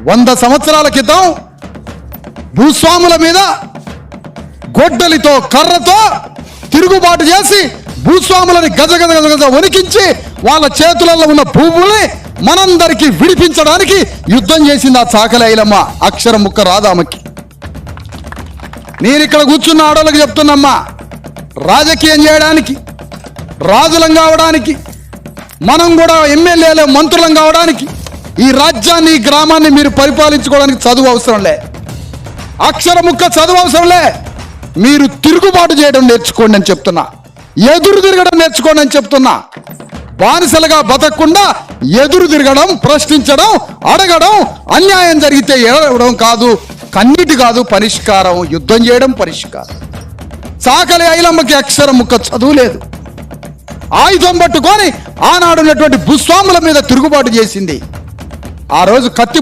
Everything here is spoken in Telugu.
100 సంవత్సరాల క్రితం భూస్వాముల మీద గొడ్డలితో కర్రతో తిరుగుబాటు చేసి భూస్వాములని గజ వణికించి వాళ్ళ చేతులలో ఉన్న భూముల్ని మనందరికీ విడిపించడానికి యుద్ధం చేసింది ఆ చాకలి ఐలమ్మ. అక్షరం ముక్క రాదామకి. నేను ఇక్కడ కూర్చున్న ఆడోళ్ళకి చెప్తున్నమ్మా, రాజకీయం చేయడానికి, రాజులం కావడానికి, మనం కూడా ఎమ్మెల్యేలు మంత్రులం కావడానికి, ఈ రాజ్యాన్ని, ఈ గ్రామాన్ని మీరు పరిపాలించుకోవడానికి చదువు అవసరంలే, అక్షరం ముక్క చదువు అవసరంలే. మీరు తిరుగుబాటు చేయడం నేర్చుకోండి అని చెప్తున్నా, ఎదురు తిరగడం నేర్చుకోండి అని చెప్తున్నా. బానిసలుగా బతకకుండా ఎదురు తిరగడం, ప్రశ్నించడం, అడగడం, అన్యాయం జరిగితే ఎడవడం కాదు, కన్నీటి కాదు పరిష్కారం, యుద్ధం చేయడం పరిష్కారం. చాకలి ఐలమ్మకి అక్షరం ముక్క చదువు లేదు. ఆయుధం పట్టుకొని ఆనాడున్నటువంటి భూస్వాముల మీద తిరుగుబాటు చేసింది. ఆ రోజు కత్తి